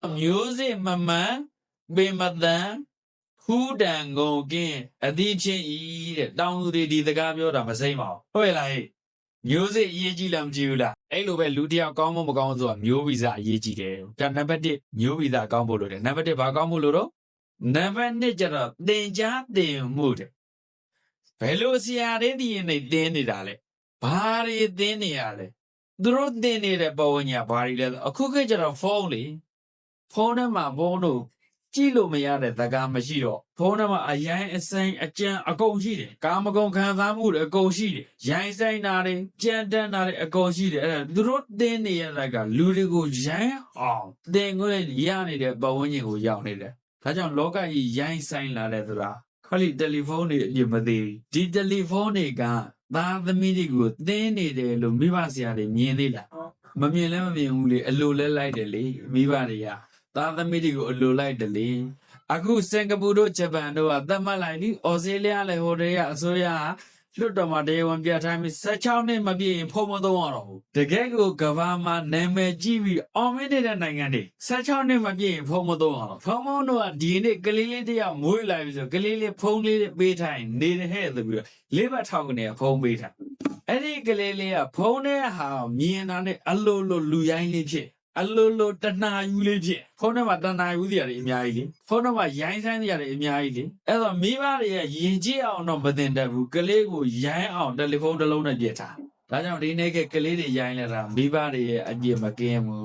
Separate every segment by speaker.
Speaker 1: music မမှန်ပင်မတန်ခူးတန်ကုန်ကင်းအသီးချင်းဤတဲ့တောင်းသူတွေဒီစကားပြောတာမစိမ့်ပါဘူးဟုတ်ရဲ့လားဟဲ့ music အရေးကြီးလားမကြည့်ဘူးလားအဲ့လိုပဲလူတစ်ယောက်ကောင်းမမကောင်းဆိုတာမျိုးဗီဇအရေးကြီးတယ်ဒါနံပါတ်1မျိုးဗီဇကောင်းဖို့လိုတယ်နံပါတ်1ဘာကောင်းဖို့လိုတော့နံပါတ်2ကျတော့သင်ကြားသင်မှုတဲ့ဘယ်လိုဆရာတွေဒီနေသင်နေတာလဲဘာတွေသင်နေရလဲသူတို့သင်နေတဲ့ပုံညာဘာတွေလဲအခုခေတ်ကျတော့ဖုန်းလေဖုန်းထဲမှာဘုန်းတို့ကြည့်လို့မရတဲ့သကားမရှိတော့ဖုန်းထဲမှာအရိုင်းအစိမ်းအကြံအကုန်ရှိတယ်ကာမဂုဏ်ခံစားမှုတွေအကုန်ရှိတယ်ရိုင်းဆိုင်တာတွေကြမ်းတမ်းတာတွေအကုန်ရှိတယ်အဲ့ဒါသူတို့သင်နေရတဲ့ကလူတွေကိုရိုင်းအောင်သင်ခွင့်ရနေတဲ့ပတ်ဝန်းကျင်ကိုရောက်နေတယ်ဒါကြောင့်လောကကြီးရိုင်းဆိုင်လာတဲ့ဆိုတာခလီတယ်လီဖုန်းတွေအပြစ်မသေးဒီတယ်လီဖုန်းတွေကသားသမီးတွေကိုသင်နေတယ်လို့မိဘဆရာတွေမြင်သေးလားမမြင်လည်းမမြင်ဘူးလေအလိုလဲလိုက်တယ်လေမိဘတွေကသားသမီးတွေကိုအလိုလိုက်တယ်လေအခုစင်ကာပူတို့ဂျပန်တို့ကသတ်မှတ်လိုက်ပြီဩစတြေးလျလည်းဟိုတွေကအစိုးရလွတ်တော်မှာတရားဝင်ပြဋ္ဌာန်းပြီး16နှစ်မပြည့်ရင်ဖုံမသုံးရတော့ဘူးတကယ်ကိုကဘာမှာနာမည်ကြီးပြီးအောင်မင်းတဲ့နိုင်ငံတွေ16နှစ်မပြည့်ရင်ဖုံမသုံးရတော့ဖုံမုံတို့ကဒီနေ့ကလေးလေးတယောက်မွေးလိုက်ပြီဆိုကလေးလေးဖုံးလေးပေးထိုင်နေတဲ့ဟဲ့ဆိုပြီးလေးဘတ်ထောက်ကနေဖုံးပေးထိုင်အဲ့ဒီကလေးလေးကဖုံးတဲ့ဟာမြင်တာနဲ့အလိုလိုလူရိုင်းလေးဖြစ်အလိုလိုတဏှာယူလေးဖြစ်ဖုံးထဲမှာတဏှာယူစရာတွေအများကြီးလေဖုံးထဲမှာရိုင်းဆိုင်စရာတွေအများကြီးလေအဲ့တော့မိဘတွေရဲ့ယဉ်ကျေးအောင်တော့မတင်တတ်ဘူးကလေးကိုရိုင်းအောင်တယ်လီဖုန်းတစ်လုံးနဲ့ပြစ်ထားဒါကြောင့်ဒီနေ့ကကလေးတွေရိုင်းလာတာမိဘတွေရဲ့အပြစ်မကင်းဘူး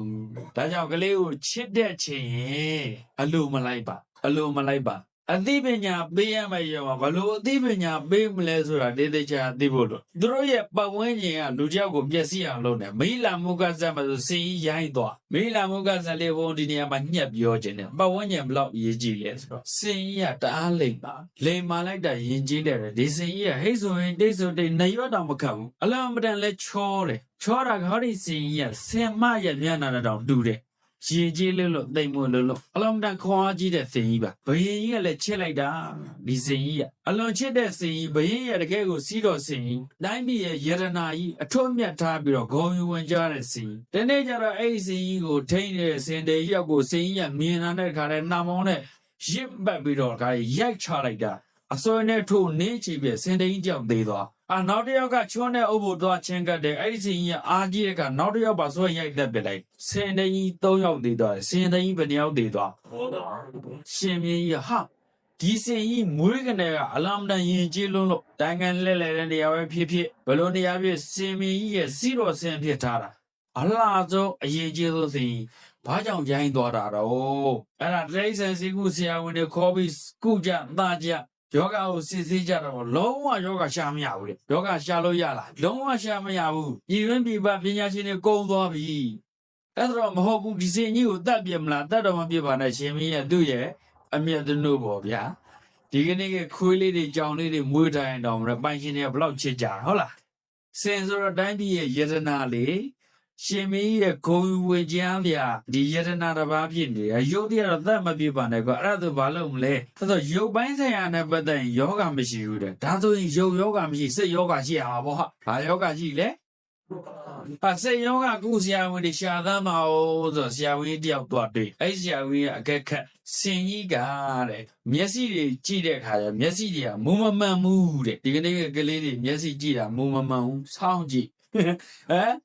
Speaker 1: ဒါကြောင့်ကလေးကိုချစ်တဲ့ချိန်ရင်အလိုမလိုက်ပါအလိုမလိုက်ပါအသိပညာပေးရမယ့်ရောဘာလို့အသိပညာပေးမလဲဆိုတာတေးသေးချာသိဖို့လို့သူတို့ရဲ့ပတ်ဝန်းကျင်ကလူကြောက်ကိုပျက်စီးအောင်လုပ်နေမိလာမှုကစက်မှာဆိုစင်ကြီးရိုင်းသွားမိလာမှုကစက်လေးဘုံဒီနေရာမှာညက်ပြောခြင်းနဲ့ပတ်ဝန်းကျင်ဘလောက်ရေးကြည့်လဲဆိုတော့စင်ကြီးကတအားလိမ့်ပါလိမ့်မာလိုက်တာယဉ်ကျေးတယ်ဒီစင်ကြီးကဟိတ်ဆိုရင်တိတ်ဆိုတိတ်နှရွက်တောင်မခတ်ဘူးအလောမတန်လဲချောတယ်ချောတာကဟောဒီစင်ကြီးကဆင်မရဲ့မျက်နှာနဲ့တောင်တူတယ်ရင်ကြီးလို့တိမ်မွလို့အလုံးတန်ခွာကြီးတဲ့စင်ကြီးပါဘယင်ကြီးကလည်းချစ်လိုက်တာဒီစင်ကြီးကအလွန်ချစ်တဲ့စင်ကြီးဘယင်ရဲ့တကယ်ကိုစီးတော့စင်ကြီးတိုင်းပြည်ရဲ့ယရနာကြီးအထွတ်အမြတ်ထားပြီးတော့ဂုံယူဝင်ကြတဲ့စင်ကြီးတနေ့ကျတော့အဲ့ဒီစင်ကြီးကိုထိန်းနေတဲ့စင်တေရောက်ကိုစင်ကြီးကမြင်လာတဲ့ခါလဲနှောင်မောင်းနဲ့ရစ်ပတ်ပြီးတော့ခါရိုက်ချလိုက်တာအစွဲနဲ့ထိုးနင်းချပြီးစင်တေကြီးကြောက်သေးသွားနောက်တစ်ယောက်ကချွန်းတဲ့အုပ်ဖို့သွားချင်းကတ်တယ်အဲ့ဒီစင်ကြီးကအာကြီးတဲ့ကနောက်တစ်ယောက်ပါဆွဲရိုက်တတ်ပြလိုက်စင်တေကြီး3ယောက်သေးသွားတယ်စင်တေကြီးဘယ်နှယောက်သေးသွားရှင်မင်းကြီးဟာဒီစင်ကြီးမွေးကနေကအလမ်တန်ရင်ကြီးလုံးလို့တိုင်ကန်လဲလဲတဲ့နေရာပဲဖြစ်ဘယ်လိုနေရာဖြစ်စင်မင်းကြီးရဲ့စီတော်စင်ဖြစ်ထားတာအလားဆုံးအရေးကြီးဆုံးစင်ကြီးဘာကြောင့်ရိုင်းသွားတာတော့အဲ့ဒါတိရစ္ဆာန်စီကူဆရာဝန်တွေခေါ်ပြီးကုကြသားကြယောဂကိုစစ်ဆေးကြတော့လုံးဝယောဂရှာမရဘူးလေယောဂရှာလို့ရလားလုံးဝရှာမရဘူးပြည်တွင်းပြည်ပပညာရှင်တွေကုန်သွားပြီအဲ့တော့မဟုတ်ဘူးဒီစင်ကြီးကိုတတ်ပြမလားတတ်တော့မပြပါနဲ့ရှင်မင်းရဲ့သူ့ရဲ့အမြတ်တနုပေါ့ဗျာဒီကနေ့ကခွေးလေးတွေကြောင်လေးတွေမွေးထားရင်တော့ပိုင်ရှင်တွေကဘလောက်ချစ်ကြဟုတ်လားစင်ဆိုတော့တိုင်းပြည်ရဲ့ယတနာလေရှင်မင်းရဲ့ဂုံဝေကြမ်းဗျာဒီယတနာတစ်ပါးဖြစ်နေတယ်ရုပ်တရက်တော့တတ်မပြပါနဲ့ကွာအဲ့ဒါဆိုဘာလုပ်မလဲဆိုတော့ရုပ်ပိုင်းဆိုင်ရာနဲ့ပတ်သက်ရင်ယောဂမရှိဘူးတဲ့ဒါဆိုရင်ရုပ်ယောဂမရှိစိတ်ယောဂရှိရမှာပေါ့ဟာဘာယောဂရှိလဲစိတ်ယောဂကုဆရာဝန်တွေရှာသမ်းပါဦးဆိုဆရာဝန်တယောက်တော့တွေ့အဲ့ဆရာဝန်ကအကက်ခတ်စင်ကြီးကတဲ့မျက်စိတွေကြည့်တဲ့ခါကျမျက်စိတွေကမူမမှန်ဘူးတဲ့ဒီကနေ့ကလေးတွေမျက်စိကြည့်တာမူမမှန်ဘူးစောင်းကြည့်ဟမ်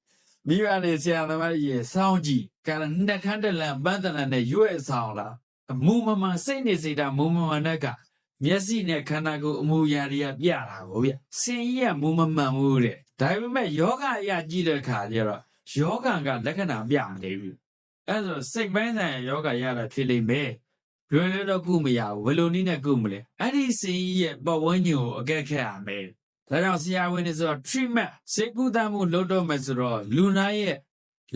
Speaker 1: မိဘနဲ့ဆရာသမားကြီးရဲ့စောင်းကြည့်ကလည်းနှက်ခမ်းတလန်ပန်းတလန်နဲ့ရွက်ဆောင်လားမူမမှန်စိတ်နေစိတ်ဓာတ်မူမမှန်တဲ့ကမျက်စိနဲ့ခန္ဓာကိုယ်အမူအရာတွေကပြတာကိုဗျစင်ကြီးကမူမမှန်ဘူးတဲ့ဒါပေမဲ့ယောဂအရာကြည့်တဲ့ခါကျတော့ယောဂကလက္ခဏာပြမနေဘူးအဲ့ဆိုစိတ်ပိုင်းဆိုင်ရာယောဂရတာဖြစ်လိမ့်မယ်လွယ်လွယ်တော့ကုမရဘူးဘယ်လိုနည်းနဲ့ကုမလဲအဲ့ဒီစင်ကြီးရဲ့ပတ်ဝန်းကျင်ကိုအကဲခတ်ရမယ်ဒါကြောင့်ဆရာဝန်တွေဆိုတော့ treatment စေကုသမှုလုပ်တော့မယ်ဆိုတော့လူနာရဲ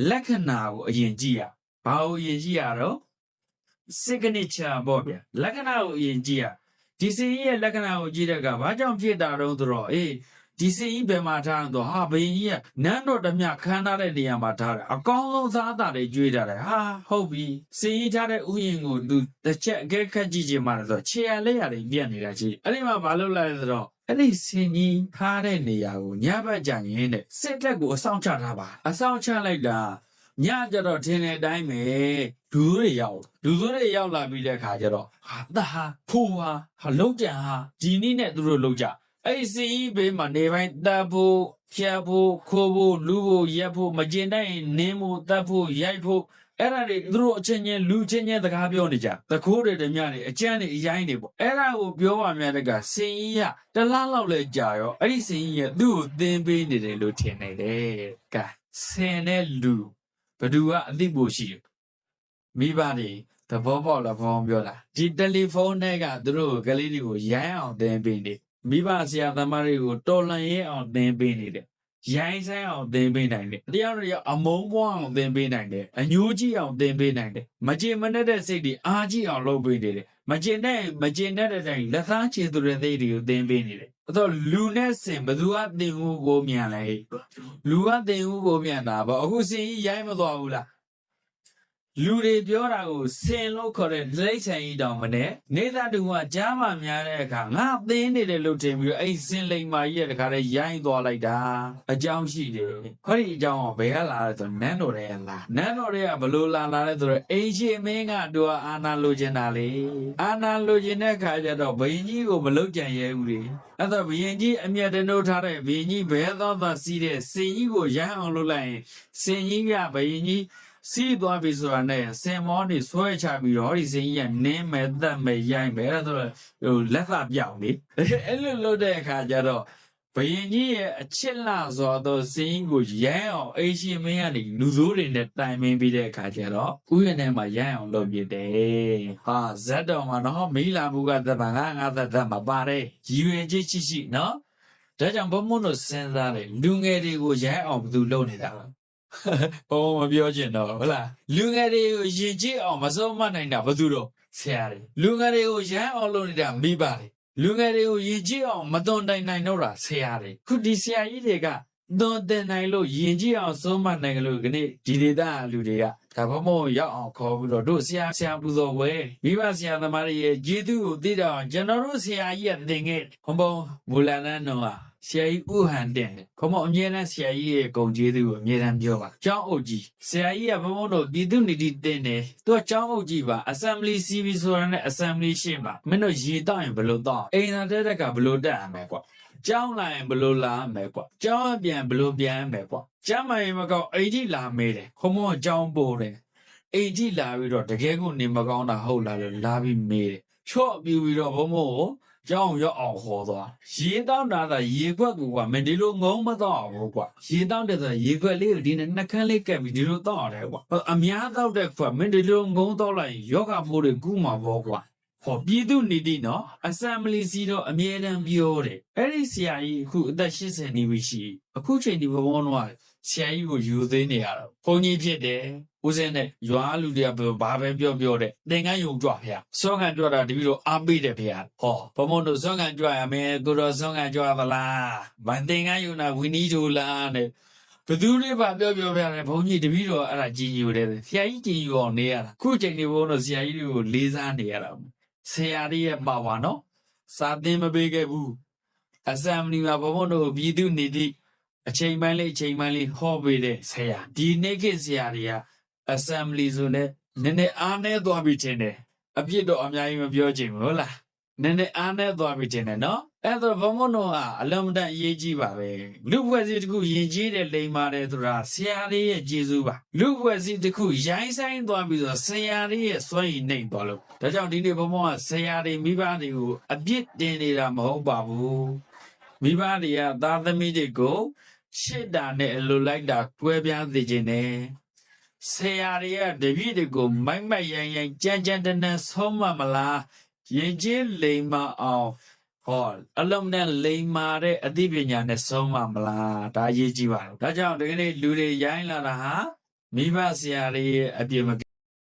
Speaker 1: ့လက္ခဏာကိုအရင်ကြည့်ရဘာကိုအရင်ကြည့်ရတော့ signature ပေါ့ဗျလက္ခဏာကိုအရင်ကြည့်ရဒီစင်ကြီးရဲ့လက္ခဏာကိုကြည့်တဲ့ကဘာကြောင့်ဖြစ်တာတော့ဆိုတော့ဒီစင်ကြီးဘယ်မှာထားတော့ဟာဘယင်ကြီးကနန်းတော်တမျှခန်းထားတဲ့နေရာမှာထားတယ်အကောင်းဆုံးစားအသာတွေကျွေးထားတယ်ဟာဟုတ်ပြီစင်ကြီးထားတဲ့ဥယျာဉ်ကိုသူတစ်ချက်အကဲခတ်ကြည့်ချင်မှဆိုတော့ခြေရလက်ရတွေပြက်နေတာကြီးအဲ့ဒီမှာမလုပ်လိုက်ဆိုတော့အဲ့ဒီစင်ကြီးထားတဲ့နေရာကိုညဘက်ကြရင်တဲ့စစ်တပ်ကိုအဆောင်ချထားပါအဆောင်ချလိုက်တာ ညကြတော့ထင်းတဲ့အတိုင်းပဲဒူးတွေရောက်လာပြီးတဲ့ခါကျတော့ဟာတဟာဖိုးဟာလုံးကြံဟာဒီနည်းနဲ့သူတို့လုံးကြအဲ့ဒီစင်ကြီးဘေးမှာနေပိုင်းတပ်ဖို့ဖြတ်ဖို့ခိုးဖို့လူဖို့ရက်ဖို့မကျင်တိုင်းနင်းဖို့တပ်ဖို့ရိုက်ဖို့အဲ့ဒါတွေသူတို့အချင်းချင်းလူချင်းချင်းစကားပြောနေကြတခိုးတွေတမျှတွေအကျန်းတွေအရိုင်းတွေပေါ့အဲ့ဒါကိုပြောပါများတဲ့ကစင်ကြီးကတလားလောက်လဲကြာရောအဲ့ဒီစင်ကြီးကသူ့ကိုသင်ပေးနေတယ်လို့ထင်နေတယ်ကဲဆင်တဲ့လူဘသူကအသိဖို့ရှိတယ်မိဘတွေသဘောပေါက်လားဘောင်းပြောတာဒီတယ်လီဖုန်းတွေကသူတို့ကလေးတွေကိုရိုင်းအောင်သင်ပေးနေမိဘဆရာသမားတွေကိုတော်လန်ရဲအောင်သင်ပေးနေတယ်ရိုင်းဆိုင်အောင်သင်ပေးနိုင်တယ်တရားတော်ရအမုန်းပွားအောင်သင်ပေးနိုင်တယ်အညိုးကြီးအောင်သင်ပေးနိုင်တယ်မကျင်မနဲ့တဲ့စိတ်တွေအားကြီးအောင်လုပ်ပေးနေတယ်မကျင်တဲ့တိုင်းလက်သားချေသူတဲ့စိတ်တွေကိုသင်ပေးနေတယ်အဲ့တော့လူနဲ့စင်ဘသူကသင်ဦးကိုမြန်လဲလူကသင်ဦးကိုမြန်တာပေါ့အခုစင်ကြီးရိုင်းမသွားဘူးလားလူတွေပြောတာကိုစင်လို့ခေါ်တဲ့ဒိဋ္ဌိကြီးတောင်မနဲ့နေသားတူကကြားမှများတဲ့အခါငါသင်းနေတယ်လို့ထင်ပြီးတော့အဲ့စင်လိမ်မာကြီးရဲ့တခါတည်းရိုင်းသွားလိုက်တာအကြောင်းရှိတယ်ဟောဒီအကြောင်းကဘယ်ကလာလဲဆိုနန်းတော်တွေကလာနန်းတော်တွေကဘလို့လာလဲဆိုတော့အိမ်ရှင်မင်းကတို့အာနာလိုချင်တာလေအာနာလိုချင်တဲ့အခါကျတော့ဘယင်ကြီးကိုမလုတ်ကြံရဲဘူးလေအဲ့တော့ဘယင်ကြီးအမျက်တနိုးထားတဲ့ဘယင်ကြီးဘဲသောသာစီးတဲ့စင်ကြီးကိုရိုင်းအောင်လုပ်လိုက်ရင်စင်ကြီးကဘယင်ကြီးစီးသွားပြီဆိုတာနဲ့စင်မောနေဆွဲချပြီးတော့ဒီစင်ကြီးကနင်းမဲ့သက်မဲ့ရိုင်းမဲ့အဲ့ဒါဆိုဟိုလက်သာပြောင်းလေအဲ့လိုလုပ်တဲ့အခါကျတော့ဘယင်ကြီးရဲ့အချစ်လဆိုတော့စင်ကြီးကိုရိုင်းအောင်အိရှင်မင်းကနေလူဆိုးတွေနဲ့တိုင်ပင်ပြီးတဲ့အခါကျတော့ဥယျာဉ်ထဲမှာရိုင်းအောင်လုပ်ပြတယ်ဟာဇက်တော်မှာတော့မီးလာမှုကသက်ပါငါသက်မှာပါတယ်ရည်ရွယ်ချက်ရှိနော်ဒါကြောင့်ဘုံမုံတို့စဉ်းစားတယ်လူငယ်တွေကိုရိုင်းအောင်ဘယ်သူလုပ်နေတာလဲဘောမပြောချင်တော့ဟုတ်လားလူငယ်တွေကိုယဉ်ကျေးအောင်မဆုံးမနိုင်တာဘာသူတော့ဆရာတွေလူငယ်တွေကိုရမ်းအောင်လုပ်နေတာမိပါလေလူငယ်တွေကိုယဉ်ကျေးအောင်မသွန်တိုင်နိုင်တော့တာဆရာတွေခုဒီဆရာကြီးတွေကသွန်တင်နိုင်လို့ယဉ်ကျေးအောင်ဆုံးမနိုင်လို့ဒီနေ့ဒီဒေသလူတွေကဒါဘမို့ရောက်အောင်ခေါ်ပြီးတော့တို့ဆရာပူဇော်ဝဲမိဘဆရာသမားတွေရဲ့ကျေးဇူးကိုသိတော့ကျွန်တော်တို့ဆရာကြီးကသင်ခဲ့ဘုံမူလနန်းတော်ကဆရာကြီးဥဟန်တင်တယ်ခေါမအမြဲတမ်းဆရာကြီးရဲ့ဂုဏ်ကျေးဇူးကိုအမြဲတမ်းပြောပါကျောင်းအုပ်ကြီးဆရာကြီးကဘုံတို့ပြည်သူနေတိတင်တယ်သူကကျောင်းအုပ်ကြီးပါ assembly CV ဆိုတာနဲ့ assembly ရှင်းပါမင်းတို့ရေတောက်ရင်ဘယ်လိုတောက်အိမ်သာတဲ့ကဘယ်လိုတက်ရမလဲကွာကျောင်းလာရင်ဘယ်လိုလာရမလဲကွာကျောင်းပြန်ဘယ်လိုပြန်ရမလဲကွာကျမ်းမာရင်မကောင်းအိမ်ကြီးလာမေးတယ်ခေါမကကျောင်းပို့တယ်အိမ်ကြီးလာပြီးတော့တကယ်ကိုနေမကောင်းတာဟုတ်လားလို့လာပြီးမေးတယ်ချော့ပြီးတော့ဘုံမို့ကျောင်းရောက်အောင်ခေါ်သွားရေတောက်တာသာရေခွက်ကူကမင်းဒီလိုငုံမတော့ဘူးကွာရေတောက်တဲ့ဆိုရေခွက်လေးကိုဒီနဲ့နှက်ခမ်းလေးကပ်ပြီးဒီလိုတောက်ရတယ်ကွာအများတောက်တဲ့ခွက်မင်းဒီလိုငုံတောက်လိုက်ယောဂဖိုးတွေကူးမှာပေါ့ကွာဟောပြည်သူနေတိနော် assembly စီတော့အမြဲတမ်းပြောတယ်အဲ့ဒီဆရာကြီးအခုအသက်80နီးပြီရှိအခုချိန်ဒီဘဝတော့ဆရာကြီးကိုယူသေးနေရတော့ဘုန်းကြီးဖြစ်တယ်ဦးစင်းနဲ့ရွာလူတွေကဘာပဲပြောတဲ့သင်္ကန်းယုံကြွဖေ။စောကန်ကြွတာတပည့်တော့အားပေးတယ်ဖေ။ဟောဘမုံတို့စောကန်ကြွရမယ်ကိုတော့စောကန်ကြွသလား။ဗန်သင်္ကန်းယုံတာဝီနီတိုလားတဲ့။ဘသူတွေပါပြောပြတယ်ဘုန်းကြီးတပည့်တော့အဲ့ဒါကြည်ညိုတယ်ဆရာကြီးကြည်ညိုအောင်နေရတာခုချိန်ဒီဘုန်းတို့ဆရာကြီးတွေကိုလေးစားနေရတာဆရာကြီးရဲ့ပါဝါနော်စာသင်မပေးခဲ့ဘူး။ assembly မှာဘမုံတို့ပြည်သူနေသည့်အချိန်ပိုင်းလေးဟောပေးတဲ့ဆရာဒီနေ့ခေတ်ဆရာတွေကassembly ဆိုနဲ့နည်းနည်းအားနည်းသွားပြီထင်တယ်အပြစ်တော့အများကြီးမပြောချင်ဘူးဟုတ်လားနည်းနည်းအားနည်းသွားပြီထင်တယ်နော်အဲ့တော့ဘုံဘုံတော့အလုံးမတန်အရေးကြီးပါပဲလူဖွဲ့စည်းတစ်ခုယဉ်ကျေးတဲ့လိမ္မာတယ်ဆိုတာဆရာလေးရဲ့ကျေးဇူးပါလူဖွဲ့စည်းတစ်ခုရိုင်းဆိုင်သွားပြီးဆိုဆရာလေးရဲ့စွန့်ရည်နှိမ်သွားလို့ဒါကြောင့်ဒီနေ့ဘုံဘုံကဆရာတွေမိဘတွေကိုအပြစ်တင်နေတာမဟုတ်ပါဘူးမိဘတွေကသားသမီးတွေကိုရှစ်တာနဲ့အလိုလိုက်တာတွဲပြားစေခြင်းနဲ့ဆရာတွေကတပည့်တွေကိုမိုက်ရိုင်းကြမ်းတန်းဆုံးမမလားရင်ကျေးလိမ်မအောင်ဟောအလုံးနဲ့လိမ်မာတဲ့အသိပညာနဲ့ဆုံးမမလားဒါအရေးကြီးပါတယ်ဒါကြောင့်ဒီကနေ့လူတွေရိုင်းလာတာဟာမိဘဆရာတွေရဲ့အပြစ်မက